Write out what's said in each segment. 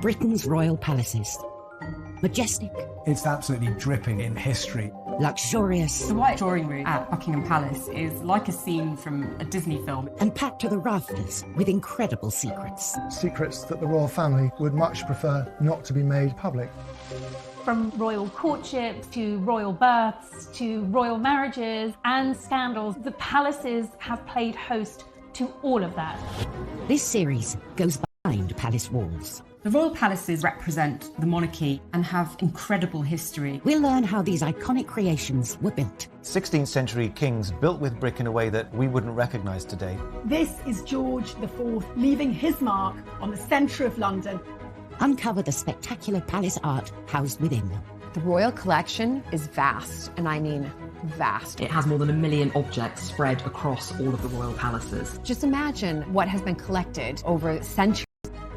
Britain's royal palaces. Majestic. It's absolutely dripping in history. Luxurious. The White Drawing Room at Buckingham Palace is like a scene from a Disney film. And packed to the rafters with incredible secrets. Secrets that the royal family would much prefer not to be made public. From royal courtships to royal births to royal marriages and scandals, the palaces have played host to all of that. This series goes behind palace walls. The royal palaces represent the monarchy and have incredible history. We'll learn how these iconic creations were built. 16th century kings built with brick in a way that we wouldn't recognise today. This is George IV leaving his mark on the centre of London. Uncover the spectacular palace art housed within them. The royal collection is vast, and I mean vast. It has more than 1 million objects spread across all of the royal palaces. Just imagine what has been collected over centuries.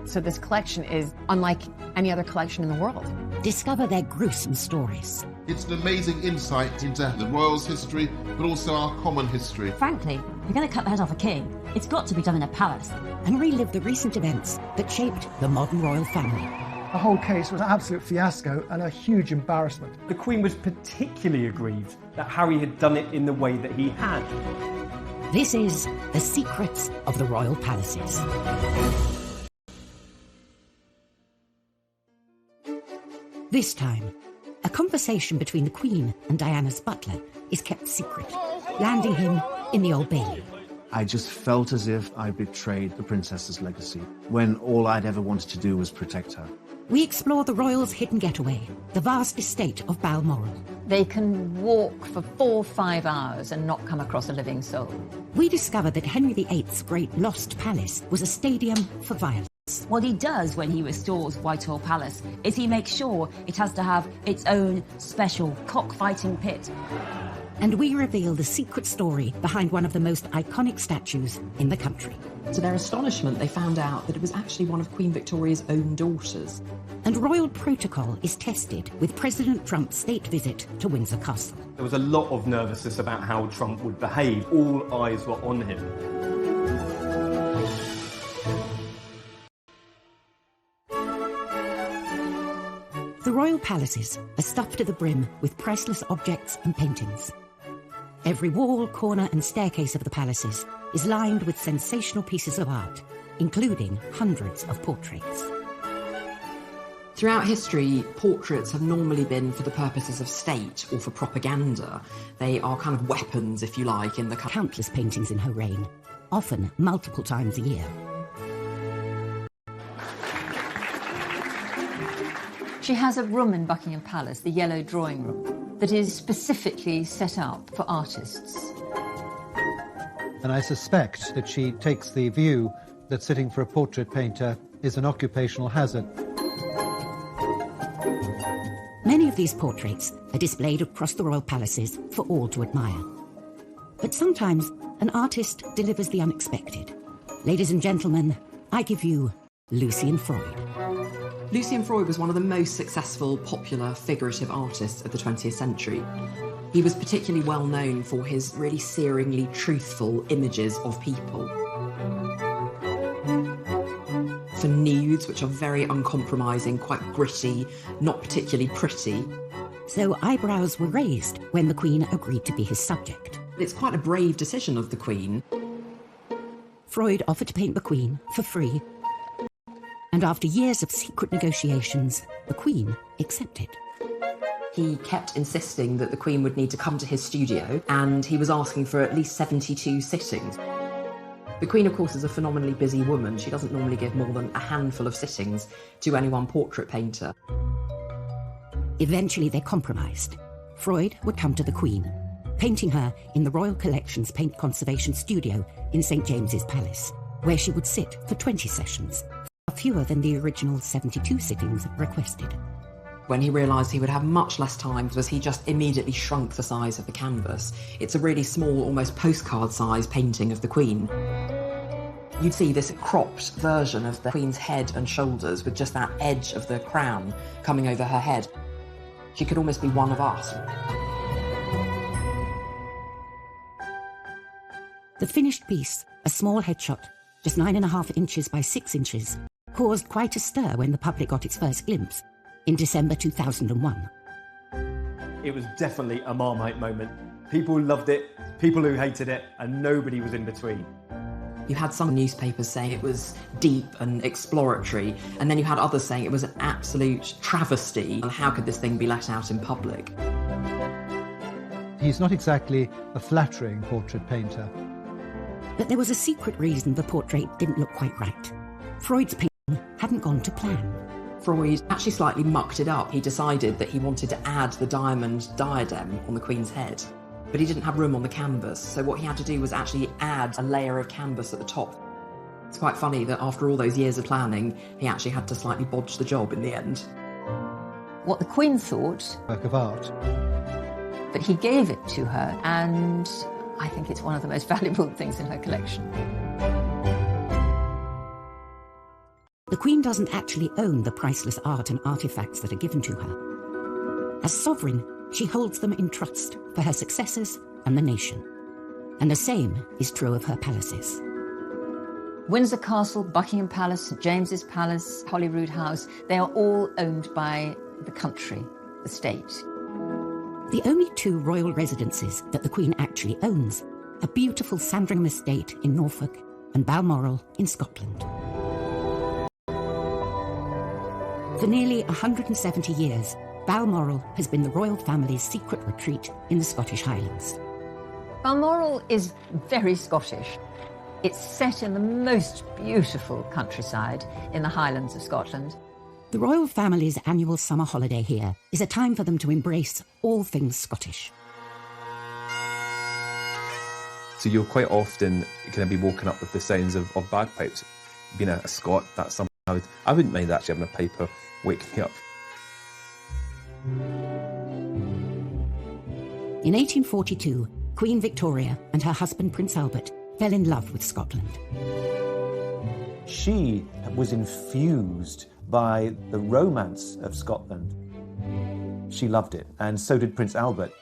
So this collection is unlike any other collection in the world. Discover their gruesome stories. It's an amazing insight into the royals' history, but also our common history. Frankly, you're going to cut the head off a king. It's got to be done in a palace. And relive the recent events that shaped the modern royal family. The whole case was an absolute fiasco and a huge embarrassment. The Queen was particularly aggrieved that Harry had done it in the way that he had. This is The Secrets of the Royal Palaces. This time, a conversation between the Queen and Diana's butler is kept secret, landing him in the Old Bailey. I just felt as if I betrayed the princess's legacy, when all I'd ever wanted to do was protect her. We explore the royals' hidden getaway, the vast estate of Balmoral. They can walk for 4 or 5 hours and not come across a living soul. We discover that Henry VIII's great lost palace was a stadium for violence. What he does when he restores Whitehall Palace is he makes sure it has to have its own special cockfighting pit. And we reveal the secret story behind one of the most iconic statues in the country. To their astonishment, they found out that it was actually one of Queen Victoria's own daughters. And royal protocol is tested with President Trump's state visit to Windsor Castle. There was a lot of nervousness about how Trump would behave. All eyes were on him. The royal palaces are stuffed to the brim with priceless objects and paintings. Every wall, corner and staircase of the palaces is lined with sensational pieces of art, including hundreds of portraits. Throughout history, portraits have normally been for the purposes of state or for propaganda. They are kind of weapons, if you like, in the country. Countless paintings in her reign, often multiple times a year. She has a room in Buckingham Palace, the Yellow Drawing Room, that is specifically set up for artists. And I suspect that she takes the view that sitting for a portrait painter is an occupational hazard. Many of these portraits are displayed across the royal palaces for all to admire. But sometimes an artist delivers the unexpected. Ladies and gentlemen, I give you Lucian Freud. Lucian Freud was one of the most successful, popular, figurative artists of the 20th century. He was particularly well known for his really searingly truthful images of people. For nudes, which are very uncompromising, quite gritty, not particularly pretty. So eyebrows were raised when the Queen agreed to be his subject. It's quite a brave decision of the Queen. Freud offered to paint the Queen for free. And after years of secret negotiations, the Queen accepted. He kept insisting that the Queen would need to come to his studio, and he was asking for at least 72 sittings. The Queen, of course, is a phenomenally busy woman. She doesn't normally give more than a handful of sittings to any one portrait painter. Eventually they compromised. Freud would come to the Queen, painting her in the Royal Collection's Paint Conservation Studio in St James's Palace, where she would sit for 20 sessions. Fewer than the original 72 sittings requested. When he realised he would have much less time, was he just immediately shrunk the size of the canvas. It's a really small, almost postcard-sized painting of the Queen. You'd see this cropped version of the Queen's head and shoulders with just that edge of the crown coming over her head. She could almost be one of us. The finished piece, a small headshot, just 9.5 inches by 6 inches, caused quite a stir when the public got its first glimpse in December 2001. It was definitely a Marmite moment. People loved it, people who hated it, and nobody was in between. You had some newspapers saying it was deep and exploratory, and then you had others saying it was an absolute travesty, and how could this thing be let out in public? He's not exactly a flattering portrait painter. But there was a secret reason the portrait didn't look quite right. Freud's painting hadn't gone to plan. Freud actually slightly mucked it up. He decided that he wanted to add the diamond diadem on the Queen's head, but he didn't have room on the canvas, so what he had to do was actually add a layer of canvas at the top. It's quite funny that after all those years of planning, he actually had to slightly bodge the job in the end. What the Queen thought, work of art. But he gave it to her, and I think it's one of the most valuable things in her collection. The Queen doesn't actually own the priceless art and artifacts that are given to her. As sovereign, she holds them in trust for her successors and the nation. And the same is true of her palaces. Windsor Castle, Buckingham Palace, St James's Palace, Holyrood House, they are all owned by the country, the state. The only two royal residences that the Queen actually owns are beautiful Sandringham Estate in Norfolk and Balmoral in Scotland. For nearly 170 years, Balmoral has been the royal family's secret retreat in the Scottish Highlands. Balmoral is very Scottish. It's set in the most beautiful countryside in the Highlands of Scotland. The royal family's annual summer holiday here is a time for them to embrace all things Scottish. So you'll quite often kind of be woken up with the sounds of bagpipes. Being a Scot, that's something I wouldn't mind actually having a piper wake me up. In 1842, Queen Victoria and her husband Prince Albert fell in love with Scotland. She was infused by the romance of Scotland. She loved it, and so did Prince Albert.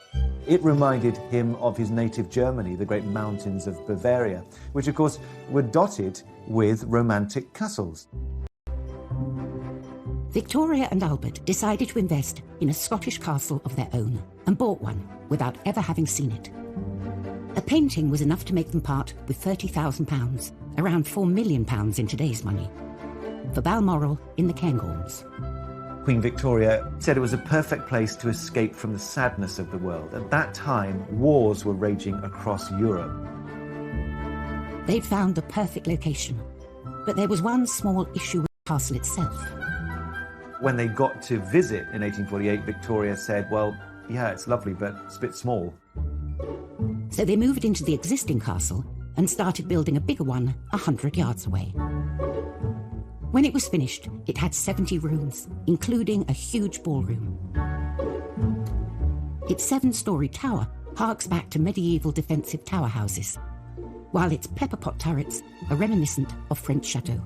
It reminded him of his native Germany, the great mountains of Bavaria, which of course were dotted with romantic castles. Victoria and Albert decided to invest in a Scottish castle of their own and bought one without ever having seen it. A painting was enough to make them part with £30,000, around £4 million in today's money, for Balmoral in the Cairngorms. Queen Victoria said it was a perfect place to escape from the sadness of the world. At that time, wars were raging across Europe. They'd found the perfect location, but there was one small issue with the castle itself. When they got to visit in 1848, Victoria said, well, yeah, it's lovely, but it's a bit small. So they moved into the existing castle and started building a bigger one 100 yards away. When it was finished, it had 70 rooms, including a huge ballroom. Its 7-storey tower harks back to medieval defensive tower houses, while its pepper-pot turrets are reminiscent of French chateaux.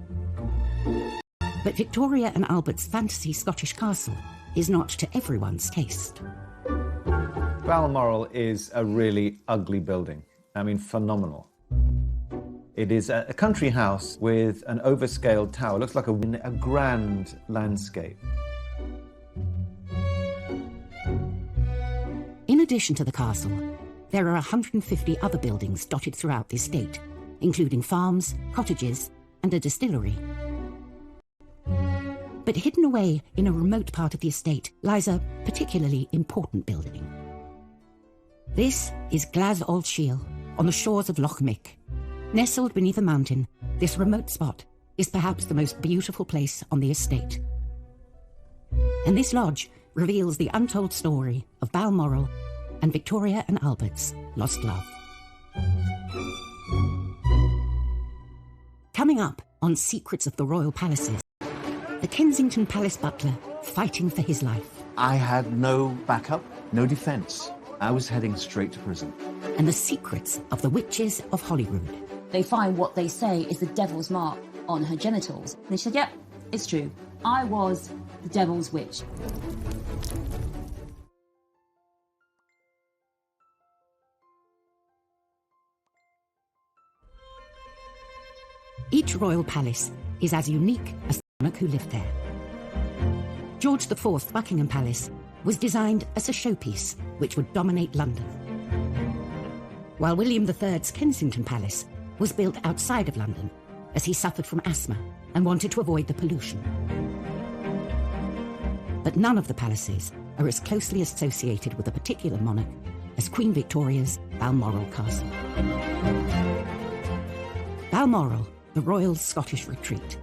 But Victoria and Albert's fantasy Scottish castle is not to everyone's taste. Balmoral is a really ugly building. I mean, phenomenal. It is a country house with an overscaled tower. It looks like a grand landscape. In addition to the castle, there are 150 other buildings dotted throughout the estate, including farms, cottages, and a distillery. But hidden away in a remote part of the estate lies a particularly important building. This is Glas Old Shiel, on the shores of Loch Mick. Nestled beneath a mountain, this remote spot is perhaps the most beautiful place on the estate. And this lodge reveals the untold story of Balmoral and Victoria and Albert's lost love. Coming up on Secrets of the Royal Palaces, the Kensington Palace butler fighting for his life. I had no backup, no defence. I was heading straight to prison. And the secrets of the witches of Holyrood. They find what they say is the devil's mark on her genitals. And she said, yep, it's true. I was the devil's witch. Each royal palace is as unique as monarch who lived there. George IV's Buckingham Palace was designed as a showpiece which would dominate London, while William III's Kensington Palace was built outside of London as he suffered from asthma and wanted to avoid the pollution. But none of the palaces are as closely associated with a particular monarch as Queen Victoria's Balmoral Castle. Balmoral, the royal Scottish retreat.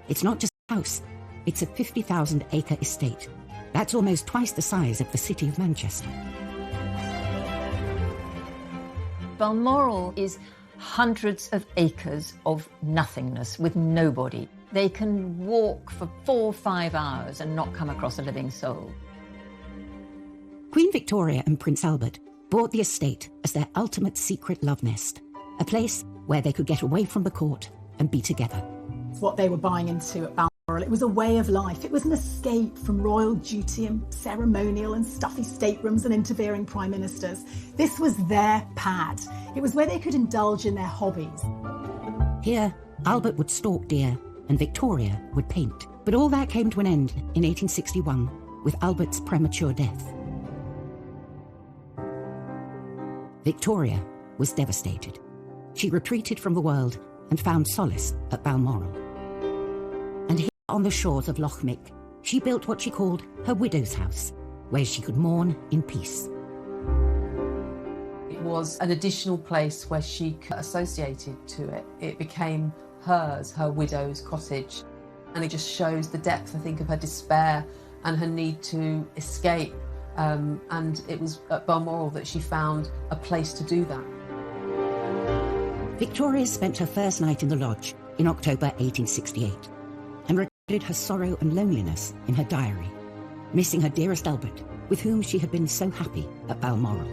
It's not just a house, it's a 50,000-acre estate. That's almost twice the size of the city of Manchester. Balmoral is hundreds of acres of nothingness with nobody. They can walk for 4 or 5 hours and not come across a living soul. Queen Victoria and Prince Albert bought the estate as their ultimate secret love nest, a place where they could get away from the court and be together. It's what they were buying into at Balmoral. It was a way of life. It was an escape from royal duty and ceremonial and stuffy staterooms and interfering prime ministers. This was their pad. It was where they could indulge in their hobbies. Here, Albert would stalk deer and Victoria would paint. But all that came to an end in 1861 with Albert's premature death. Victoria was devastated. She retreated from the world and found solace at Balmoral. And here on the shores of Loch Mick, she built what she called her widow's house, where she could mourn in peace. It was an additional place where she associated to it. It became hers, her widow's cottage. And it just shows the depth, I think, of her despair and her need to escape. And it was at Balmoral that she found a place to do that. Victoria spent her first night in the lodge in October 1868 and recorded her sorrow and loneliness in her diary, missing her dearest Albert, with whom she had been so happy at Balmoral.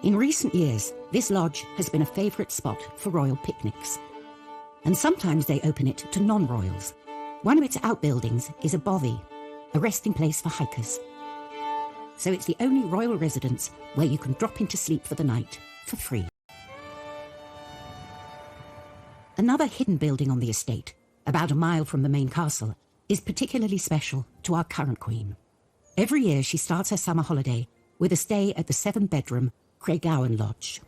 In recent years, this lodge has been a favourite spot for royal picnics, and sometimes they open it to non-royals. One of its outbuildings is a bothy, a resting place for hikers. So it's the only royal residence where you can drop into sleep for the night for free. Another hidden building on the estate, about a mile from the main castle, is particularly special to our current queen. Every year she starts her summer holiday with a stay at the 7-bedroom Craiggowan Lodge.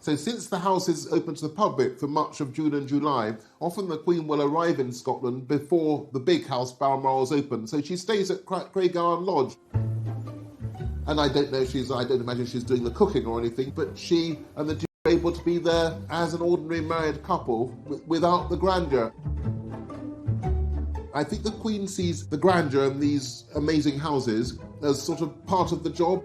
So since the house is open to the public for much of June and July, often the Queen will arrive in Scotland before the big house Balmoral is open. So she stays at Craiggowan Lodge. And I don't imagine she's doing the cooking or anything, but she and the Duke are able to be there as an ordinary married couple without the grandeur. I think the Queen sees the grandeur in these amazing houses as sort of part of the job.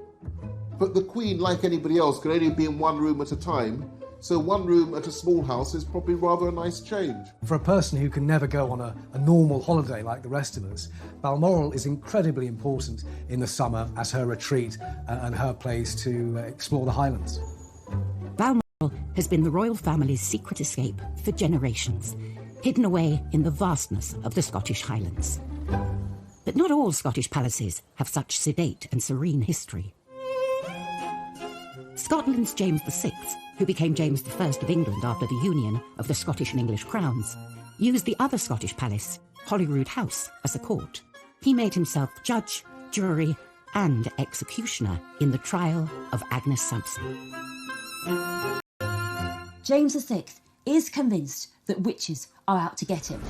But the Queen, like anybody else, can only be in one room at a time. So one room at a small house is probably rather a nice change. For a person who can never go on a normal holiday like the rest of us, Balmoral is incredibly important in the summer as her retreat and her place to explore the Highlands. Balmoral has been the royal family's secret escape for generations, hidden away in the vastness of the Scottish Highlands. But not all Scottish palaces have such sedate and serene history. Scotland's James VI, who became James I of England after the union of the Scottish and English crowns, used the other Scottish palace, Holyrood House, as a court. He made himself judge, jury, and executioner in the trial of Agnes Sampson. James VI is convinced that witches are out to get him.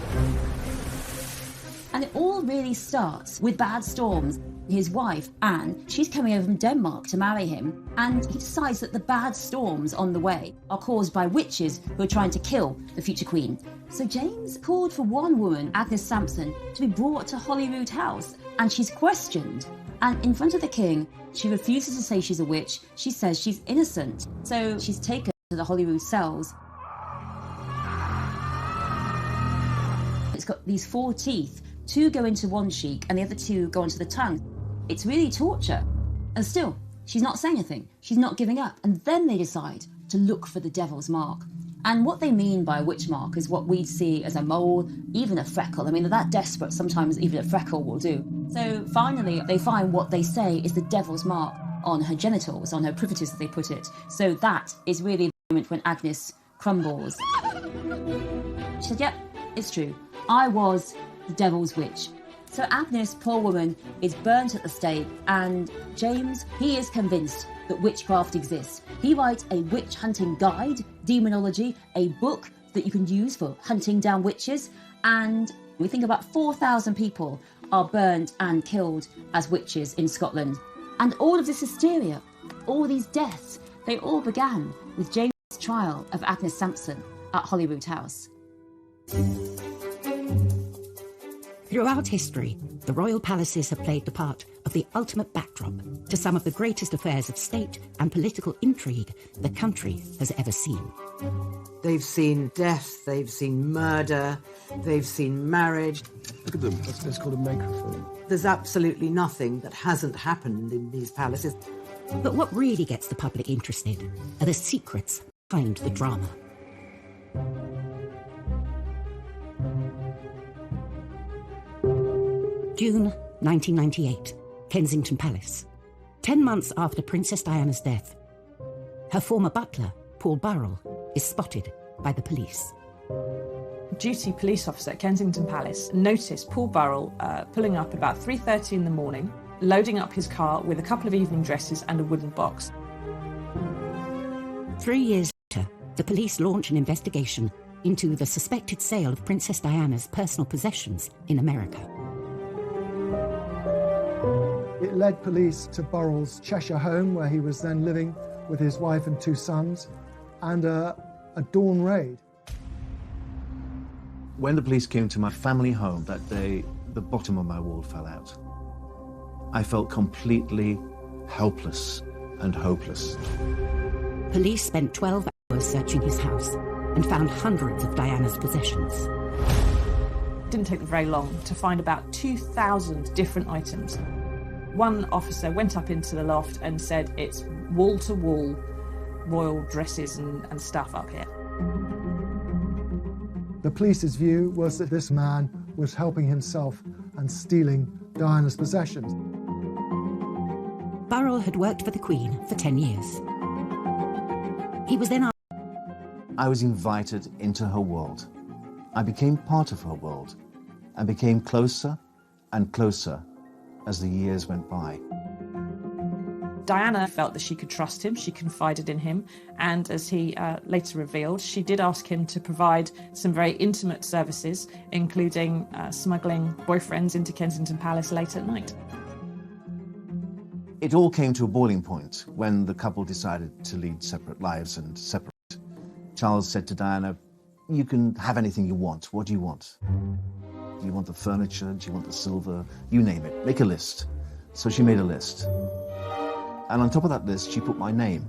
And it all really starts with bad storms. His wife, Anne, she's coming over from Denmark to marry him, and he decides that the bad storms on the way are caused by witches who are trying to kill the future queen. So James called for one woman, Agnes Sampson, to be brought to Holyrood House, and she's questioned. And in front of the king, she refuses to say she's a witch. She says she's innocent. So she's taken to the Holyrood cells. It's got these 4 teeth. 2 go into one cheek and the other 2 go onto the tongue. It's really torture. And still, she's not saying anything. She's not giving up. And then they decide to look for the devil's mark. And what they mean by a witch mark is what we'd see as a mole, even a freckle. I mean, they're that desperate, sometimes even a freckle will do. So finally, they find what they say is the devil's mark on her genitals, on her privities, as they put it. So that is really moment when Agnes crumbles. She said, yep, it's true. I was the devil's witch. So Agnes, poor woman, is burnt at the stake, and James, he is convinced that witchcraft exists. He writes a witch hunting guide, Demonology, a book that you can use for hunting down witches, and we think about 4,000 people are burned and killed as witches in Scotland. And all of this hysteria, all these deaths, they all began with James' trial of Agnes Sampson at Holyrood House. Throughout history, the royal palaces have played the part of the ultimate backdrop to some of the greatest affairs of state and political intrigue the country has ever seen. They've seen death, they've seen murder, they've seen marriage. Look at them, that's called a microphone. There's absolutely nothing that hasn't happened in these palaces. But what really gets the public interested are the secrets behind the drama. June 1998, Kensington Palace. 10 months after Princess Diana's death, her former butler, Paul Burrell, is spotted by the police. Duty police officer at Kensington Palace noticed Paul Burrell pulling up about 3:30 in the morning, loading up his car with a couple of evening dresses and a wooden box. 3 years later, the police launch an investigation into the suspected sale of Princess Diana's personal possessions in America. It led police to Burrell's Cheshire home, where he was then living with his wife and 2 sons, and a dawn raid. When the police came to my family home that day, the bottom of my world fell out. I felt completely helpless and hopeless. Police spent 12 hours searching his house and found hundreds of Diana's possessions. It didn't take them very long to find about 2,000 different items. One officer went up into the loft and said, it's wall-to-wall royal dresses and stuff up here. The police's view was that this man was helping himself and stealing Diana's possessions. Burrell had worked for the Queen for 10 years. He was then I was invited into her world. I became part of her world and became closer and closer as the years went by. Diana felt that she could trust him, she confided in him, and as he later revealed, she did ask him to provide some very intimate services, including smuggling boyfriends into Kensington Palace late at night. It all came to a boiling point when the couple decided to lead separate lives and separate. Charles said to Diana, you can have anything you want. What do you want? Do you want the furniture? Do you want the silver? You name it. Make a list. So she made a list. And on top of that list, she put my name.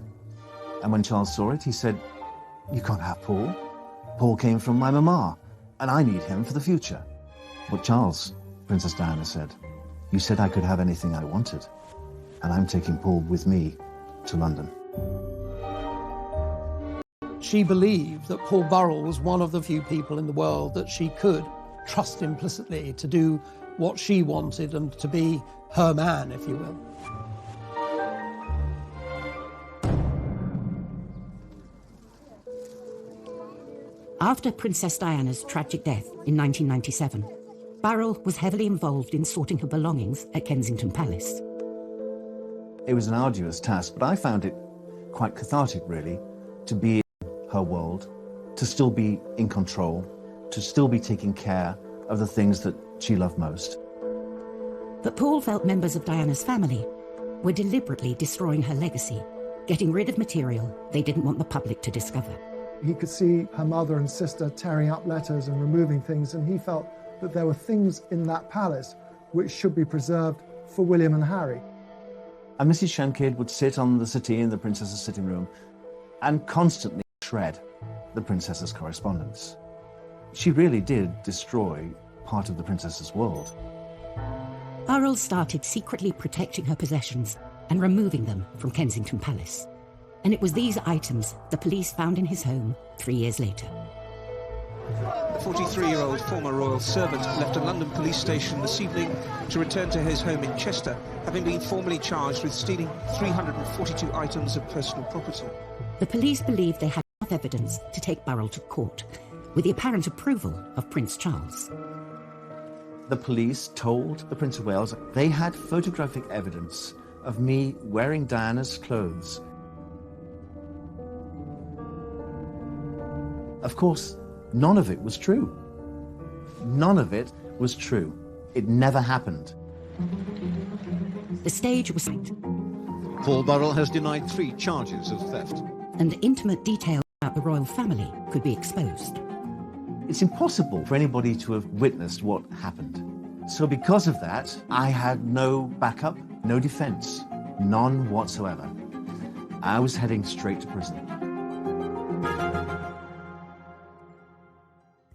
And when Charles saw it, he said, you can't have Paul. Paul came from my mama, and I need him for the future. But Charles, Princess Diana said, you said I could have anything I wanted. And I'm taking Paul with me to London. She believed that Paul Burrell was one of the few people in the world that she could trust implicitly to do what she wanted and to be her man, if you will. After Princess Diana's tragic death in 1997, Burrell was heavily involved in sorting her belongings at Kensington Palace. It was an arduous task, but I found it quite cathartic, really, to be in her world, to still be in control, to still be taking care of the things that she loved most. But Paul felt members of Diana's family were deliberately destroying her legacy, getting rid of material they didn't want the public to discover. He could see her mother and sister tearing up letters and removing things, and he felt that there were things in that palace which should be preserved for William and Harry. And Mrs. Shankid would sit on the settee in the princess's sitting room and constantly shred the princess's correspondence. She really did destroy part of the princess's world. Burrell started secretly protecting her possessions and removing them from Kensington Palace. And it was these items the police found in his home 3 years later. The 43-year-old former royal servant left a London police station this evening to return to his home in Chester, having been formally charged with stealing 342 items of personal property. The police believed they had enough evidence to take Burrell to court, with the apparent approval of Prince Charles. The police told the Prince of Wales they had photographic evidence of me wearing Diana's clothes. Of course, none of it was true. None of it was true. It never happened. The stage was set, Paul Burrell has denied 3 charges of theft. and intimate details about the royal family could be exposed. It's impossible for anybody to have witnessed what happened. So because of that, I had no backup, no defense, none whatsoever. I was heading straight to prison.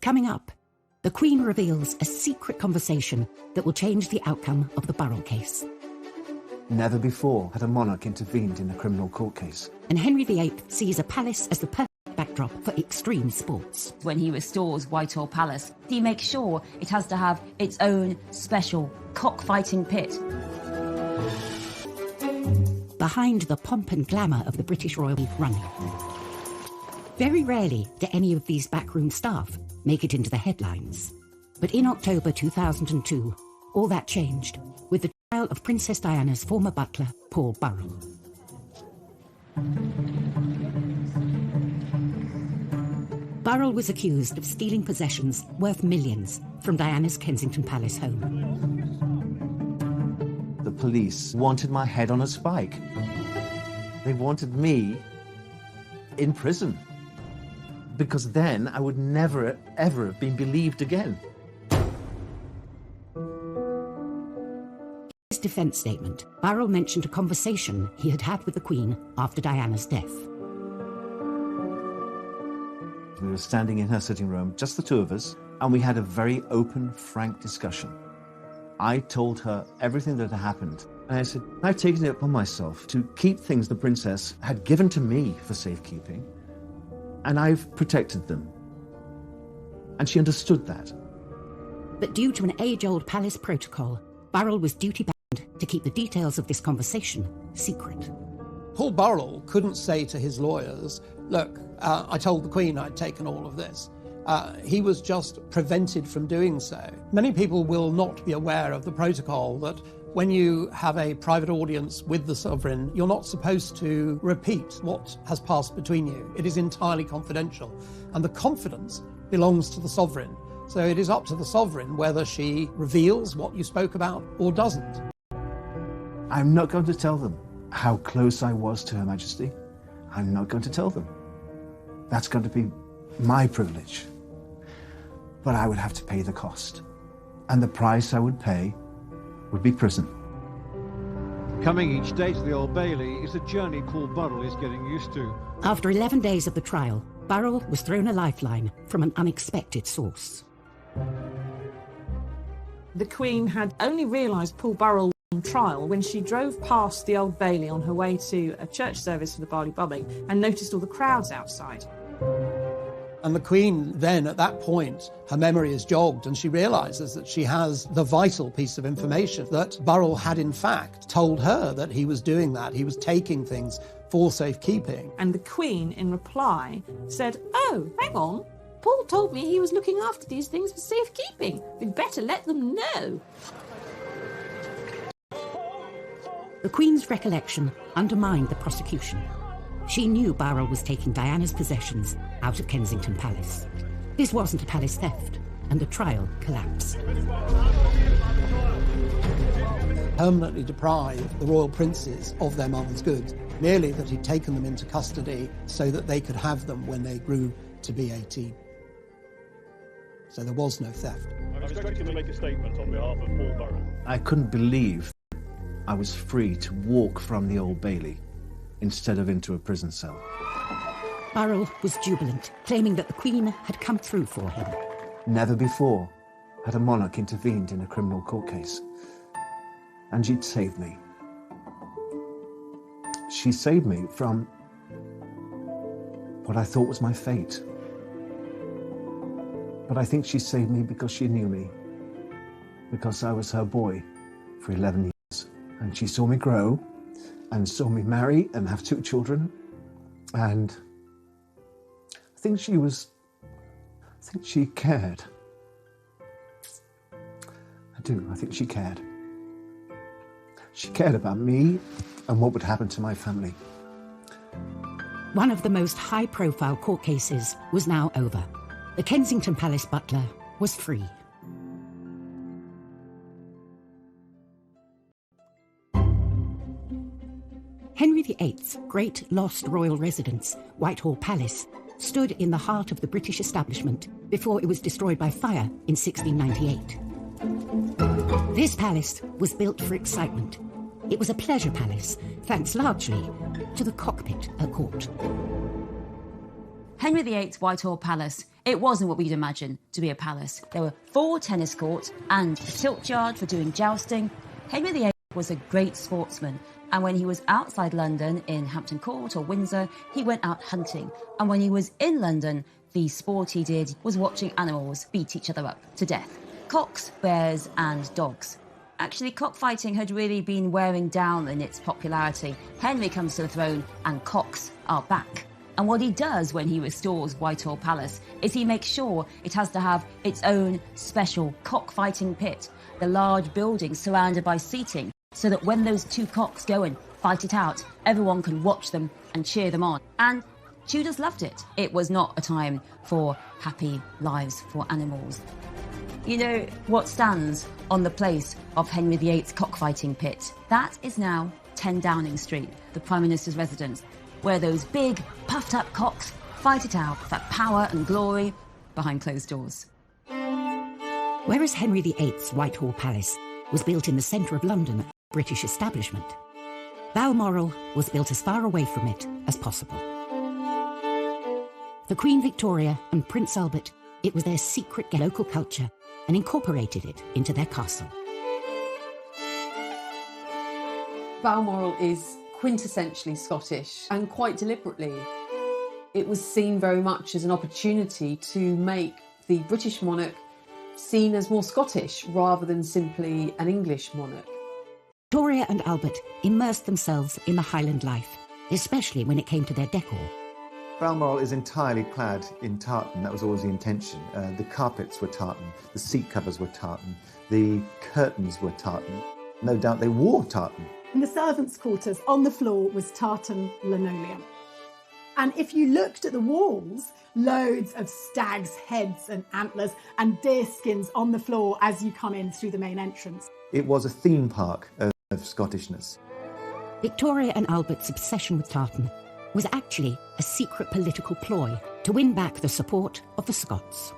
Coming up, the Queen reveals a secret conversation that will change the outcome of the Burrell case. Never before had a monarch intervened in a criminal court case. And Henry VIII sees a palace as the perfect backdrop for extreme sports. When he restores Whitehall Palace, he makes sure it has to have its own special cockfighting pit. Behind the pomp and glamour of the British royal running. Very rarely do any of these backroom staff make it into the headlines. But in October 2002, all that changed with the trial of Princess Diana's former butler, Paul Burrell. Burrell was accused of stealing possessions worth millions from Diana's Kensington Palace home. The police wanted my head on a spike. They wanted me in prison. Because then I would never, ever have been believed again. In his defence statement, Burrell mentioned a conversation he had had with the Queen after Diana's death. We were standing in her sitting room, just the two of us, and we had a very open, frank discussion. I told her everything that had happened, and I said, I've taken it upon myself to keep things the princess had given to me for safekeeping, and I've protected them. And she understood that. But due to an age-old palace protocol, Burrell was duty-bound to keep the details of this conversation secret. Paul Burrell couldn't say to his lawyers, look, I told the Queen I'd taken all of this. He was just prevented from doing so. Many people will not be aware of the protocol that when you have a private audience with the sovereign, you're not supposed to repeat what has passed between you. It is entirely confidential, and the confidence belongs to the sovereign. So it is up to the sovereign whether she reveals what you spoke about or doesn't. I'm not going to tell them how close I was to Her Majesty. I'm not going to tell them. That's going to be my privilege. But I would have to pay the cost. And the price I would pay would be prison. Coming each day to the Old Bailey is a journey Paul Burrell is getting used to. After 11 days of the trial, Burrell was thrown a lifeline from an unexpected source. The Queen had only realised Paul Burrell was on trial when she drove past the Old Bailey on her way to a church service for the Barley Bombing and noticed all the crowds outside. And the Queen then, at that point, her memory is jogged and she realises that she has the vital piece of information that Burrell had in fact told her that he was doing that. He was taking things for safekeeping. And the Queen, in reply, said, oh, hang on, Paul told me he was looking after these things for safekeeping. We'd better let them know. The Queen's recollection undermined the prosecution. She knew Burrell was taking Diana's possessions out of Kensington Palace. This wasn't a palace theft, and the trial collapsed. Permanently deprived the royal princes of their mother's goods, merely that he'd taken them into custody so that they could have them when they grew to be 18. So there was no theft. I'm expecting to make a statement on behalf of Paul Burrell. I couldn't believe I was free to walk from the Old Bailey instead of into a prison cell. Burrell was jubilant, claiming that the Queen had come through for him. Never before had a monarch intervened in a criminal court case. And she'd saved me. She saved me from what I thought was my fate. But I think she saved me because she knew me, because I was her boy for 11 years. And she saw me grow and saw me marry and have 2 children. And I think she cared. I do, I think she cared. She cared about me and what would happen to my family. One of the most high-profile court cases was now over. The Kensington Palace butler was free. Henry VIII's great lost royal residence, Whitehall Palace, stood in the heart of the British establishment before it was destroyed by fire in 1698. This palace was built for excitement. It was a pleasure palace, thanks largely to the cockpit at court. Henry VIII's Whitehall Palace, it wasn't what we'd imagine to be a palace. There were 4 tennis courts and a tilt yard for doing jousting. Henry VIII was a great sportsman, and when he was outside London in Hampton Court or Windsor, he went out hunting. And when he was in London, the sport he did was watching animals beat each other up to death. Cocks, bears and dogs. Actually, cockfighting had really been wearing down in its popularity. Henry comes to the throne and cocks are back. And what he does when he restores Whitehall Palace is he makes sure it has to have its own special cockfighting pit, the large building surrounded by seating, so that when those 2 cocks go and fight it out, everyone can watch them and cheer them on. And Tudors loved it. It was not a time for happy lives for animals. You know what stands on the place of Henry VIII's cockfighting pit? That is now 10 Downing Street, the Prime Minister's residence, where those big, puffed-up cocks fight it out for power and glory behind closed doors. Whereas Henry VIII's Whitehall Palace was built in the centre of London, a British establishment, Balmoral was built as far away from it as possible. For Queen Victoria and Prince Albert, it was their secret local culture and incorporated it into their castle. Balmoral is quintessentially Scottish, and quite deliberately. It was seen very much as an opportunity to make the British monarch seen as more Scottish rather than simply an English monarch. Victoria and Albert immersed themselves in the Highland life, especially when it came to their decor. Balmoral is entirely clad in tartan. That was always the intention. The carpets were tartan, the seat covers were tartan, the curtains were tartan. No doubt they wore tartan. In the servants' quarters, on the floor was tartan linoleum. And if you looked at the walls, loads of stags' heads and antlers and deer skins on the floor as you come in through the main entrance. It was a theme park of Scottishness. Victoria and Albert's obsession with tartan was actually a secret political ploy to win back the support of the Scots.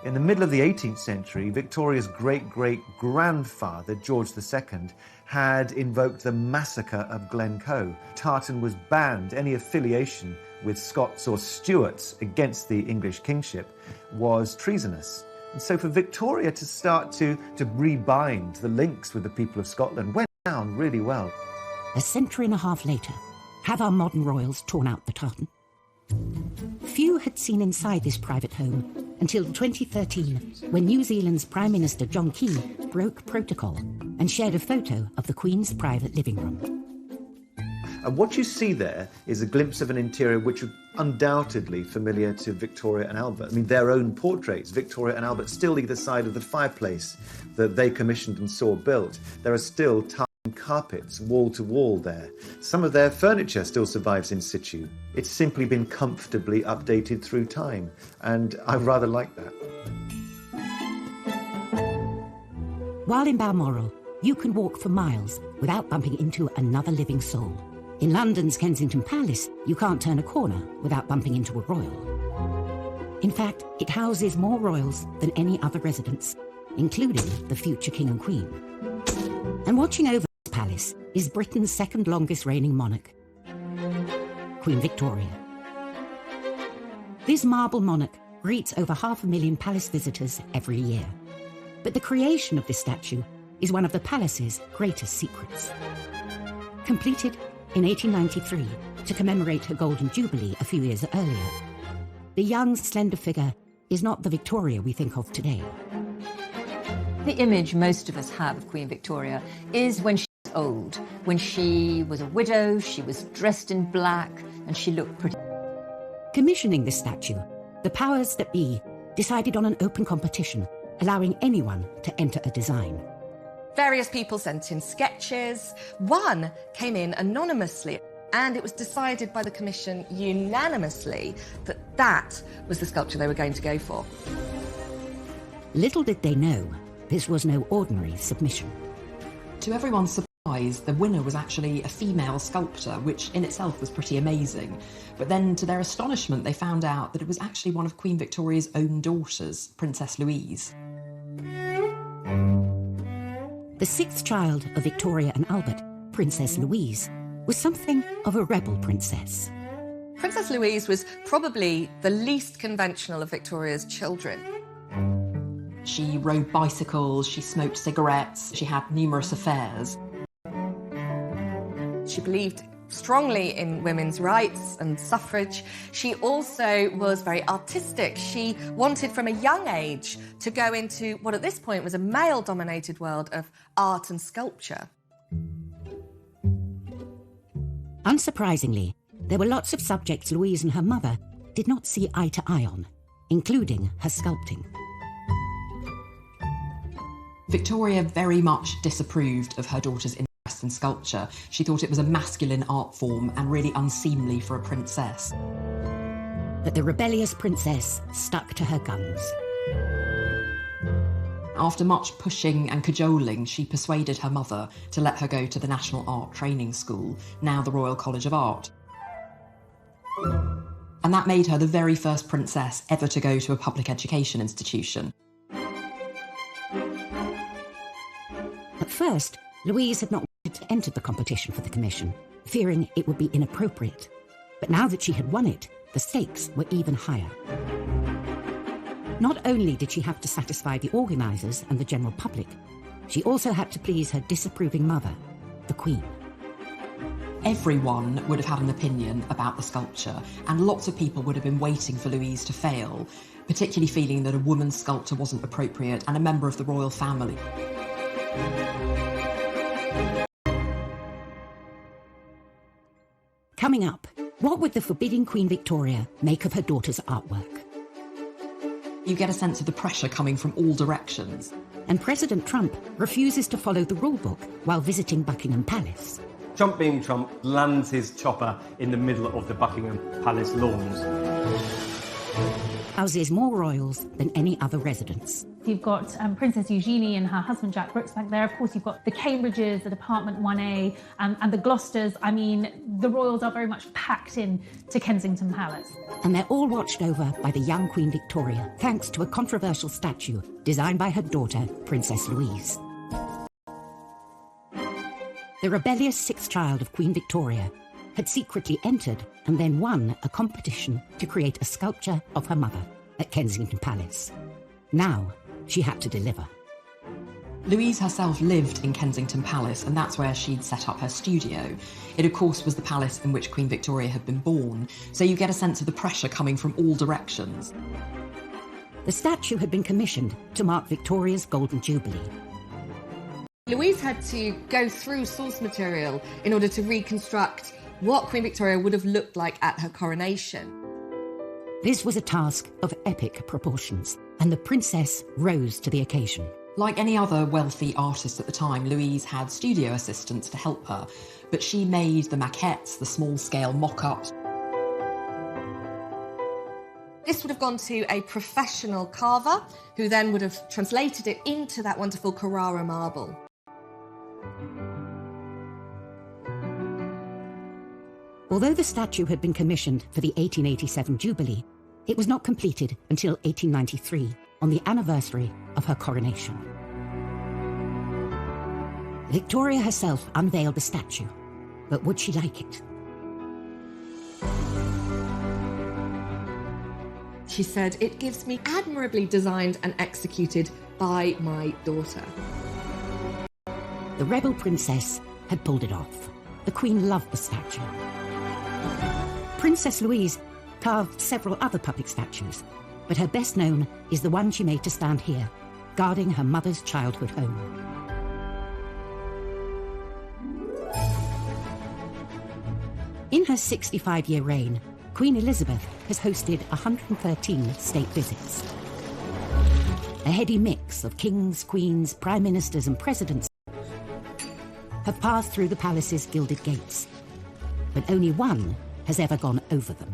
In the middle of the 18th century, Victoria's great-great-grandfather, George II, had invoked the massacre of Glencoe. Tartan was banned. Any affiliation with Scots or Stuarts against the English kingship was treasonous. And so for Victoria to start to rebind the links with the people of Scotland went down really well. A century and a half later, have our modern royals torn out the tartan? Few had seen inside this private home until 2013, when New Zealand's Prime Minister John Key broke protocol and shared a photo of the Queen's private living room. And what you see there is a glimpse of an interior which was undoubtedly familiar to Victoria and Albert. I mean, their own portraits, Victoria and Albert, still either side of the fireplace that they commissioned and saw built. There are still tartan carpets wall to wall there. Some of their furniture still survives in situ. It's simply been comfortably updated through time, and I rather like that. While in Balmoral, you can walk for miles without bumping into another living soul. In London's Kensington Palace, you can't turn a corner without bumping into a royal. In fact, it houses more royals than any other residence, including the future King and Queen. And watching over this palace is Britain's second longest reigning monarch, Queen Victoria. This marble monarch greets over 500,000 palace visitors every year. But the creation of this statue is one of the palace's greatest secrets. Completed in 1893 to commemorate her Golden Jubilee a few years earlier, the young, slender figure is not the Victoria we think of today. The image most of us have of Queen Victoria is when she was old, when she was a widow, she was dressed in black, and she looked pretty. Commissioning this statue, the powers that be decided on an open competition, allowing anyone to enter a design. Various people sent in sketches. One came in anonymously, and it was decided by the commission unanimously that that was the sculpture they were going to go for. Little did they know, this was no ordinary submission. To everyone's surprise, the winner was actually a female sculptor, which in itself was pretty amazing. But then, to their astonishment, they found out that it was actually one of Queen Victoria's own daughters, Princess Louise. The sixth child of Victoria and Albert, Princess Louise, was something of a rebel princess. Princess Louise was probably the least conventional of Victoria's children. She rode bicycles, she smoked cigarettes, she had numerous affairs. She believed strongly in women's rights and suffrage. She also was very artistic. She wanted from a young age to go into what at this point was a male-dominated world of art and sculpture. Unsurprisingly, there were lots of subjects Louise and her mother did not see eye to eye on, including her sculpting. Victoria very much disapproved of her daughter's interest in sculpture. She thought it was a masculine art form and really unseemly for a princess. But the rebellious princess stuck to her guns. After much pushing and cajoling, she persuaded her mother to let her go to the National Art Training School, now the Royal College of Art. And that made her the very first princess ever to go to a public education institution. At first, Louise had not wanted to enter the competition for the commission, fearing it would be inappropriate. But now that she had won it, the stakes were even higher. Not only did she have to satisfy the organisers and the general public, she also had to please her disapproving mother, the Queen. Everyone would have had an opinion about the sculpture, and lots of people would have been waiting for Louise to fail, particularly feeling that a woman's sculpture wasn't appropriate and a member of the royal family. Coming up, what would the forbidding Queen Victoria make of her daughter's artwork? You get a sense of the pressure coming from all directions. And President Trump refuses to follow the rulebook while visiting Buckingham Palace. Trump being Trump lands his chopper in the middle of the Buckingham Palace lawns. Houses more royals than any other residence. You've got Princess Eugenie and her husband Jack Brooks back there. Of course, you've got the Cambridges at Apartment 1A and the Gloucesters. I mean, the royals are very much packed in to Kensington Palace. And they're all watched over by the young Queen Victoria, thanks to a controversial statue designed by her daughter, Princess Louise. The rebellious sixth child of Queen Victoria had secretly entered and then won a competition to create a sculpture of her mother at Kensington Palace. Now, she had to deliver. Louise herself lived in Kensington Palace, and that's where she'd set up her studio. It, of course, was the palace in which Queen Victoria had been born, so you get a sense of the pressure coming from all directions. The statue had been commissioned to mark Victoria's Golden Jubilee. Louise had to go through source material in order to reconstruct what Queen Victoria would have looked like at her coronation. This was a task of epic proportions, and the princess rose to the occasion. Like any other wealthy artist at the time, Louise had studio assistants to help her, but she made the maquettes, the small-scale mock-ups. This would have gone to a professional carver, who then would have translated it into that wonderful Carrara marble. Although the statue had been commissioned for the 1887 Jubilee, it was not completed until 1893, on the anniversary of her coronation. Victoria herself unveiled the statue, but would she like it? She said, "It gives me admirably designed and executed by my daughter." The rebel princess had pulled it off. The Queen loved the statue. Princess Louise carved several other public statues, but her best known is the one she made to stand here, guarding her mother's childhood home. In her 65-year reign, Queen Elizabeth has hosted 113 state visits. A heady mix of kings, queens, prime ministers and presidents have passed through the palace's gilded gates, but only one has ever gone over them.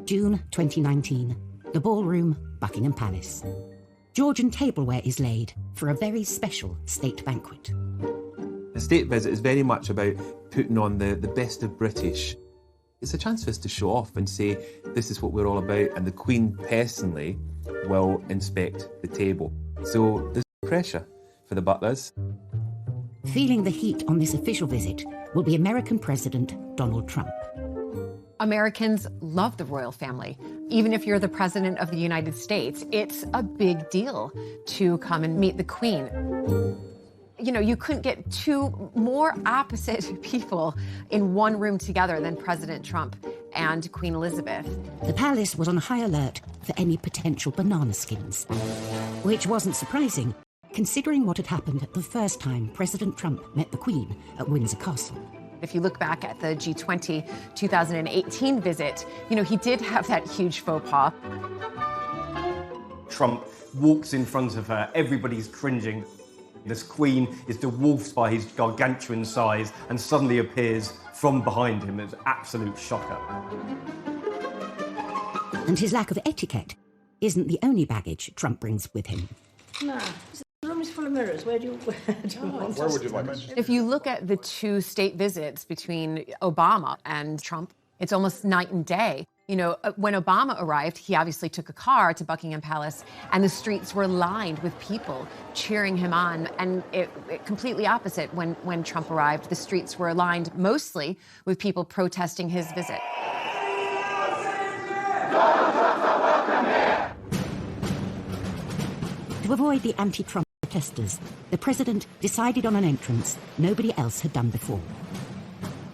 June 2019, the ballroom, Buckingham Palace. Georgian tableware is laid for a very special state banquet. A state visit is very much about putting on the best of British. It's a chance for us to show off and say, this is what we're all about, and the Queen personally will inspect the table. So there's pressure for the butlers. Feeling the heat on this official visit will be American President Donald Trump. Americans love the royal family. Even if you're the President of the United States, it's a big deal to come and meet the Queen. You know, you couldn't get two more opposite people in one room together than President Trump and Queen Elizabeth. The palace was on high alert for any potential banana skins, which wasn't surprising, considering what had happened the first time President Trump met the Queen at Windsor Castle. If you look back at the G20 2018 visit, you know, he did have that huge faux pas. Trump walks in front of her, everybody's cringing. This Queen is dwarfed by his gargantuan size and suddenly appears from behind him. It's an absolute shocker. And his lack of etiquette isn't the only baggage Trump brings with him. No. The room is full of mirrors. Where would you like it? If you look at the two state visits between Obama and Trump, it's almost night and day. You know, when Obama arrived, he obviously took a car to Buckingham Palace, and the streets were lined with people cheering him on. And it completely opposite when Trump arrived. The streets were lined mostly with people protesting his visit. To avoid the anti-Trump protesters, the president decided on an entrance nobody else had done before.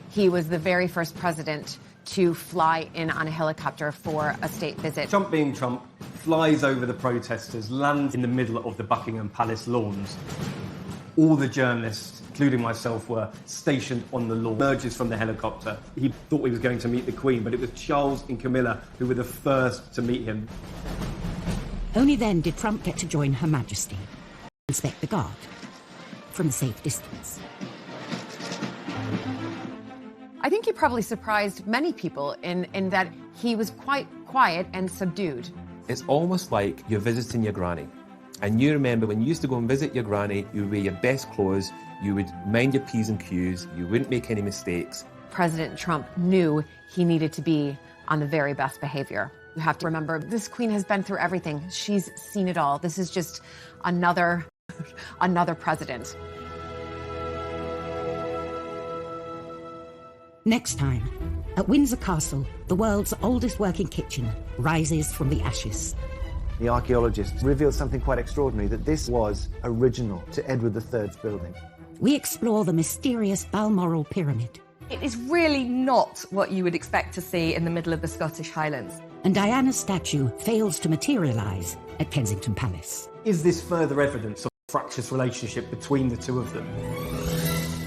He was the very first president to fly in on a helicopter for a state visit. Trump being Trump, flies over the protesters, lands in the middle of the Buckingham Palace lawns. All the journalists, including myself, were stationed on the lawn. Emerges from the helicopter. He thought he was going to meet the Queen, but it was Charles and Camilla who were the first to meet him. Only then did Trump get to join Her Majesty, inspect the guard, from a safe distance. I think he probably surprised many people in that he was quite quiet and subdued. It's almost like you're visiting your granny. And you remember when you used to go and visit your granny, you would wear your best clothes, you would mind your P's and Q's, you wouldn't make any mistakes. President Trump knew he needed to be on the very best behavior. You have to remember, this Queen has been through everything. She's seen it all. This is just another president. Next time, at Windsor Castle, the world's oldest working kitchen rises from the ashes. The archaeologists revealed something quite extraordinary, that this was original to Edward III's building. We explore the mysterious Balmoral pyramid. It is really not what you would expect to see in the middle of the Scottish Highlands. And Diana's statue fails to materialise at Kensington Palace. Is this further evidence of a fractious relationship between the two of them?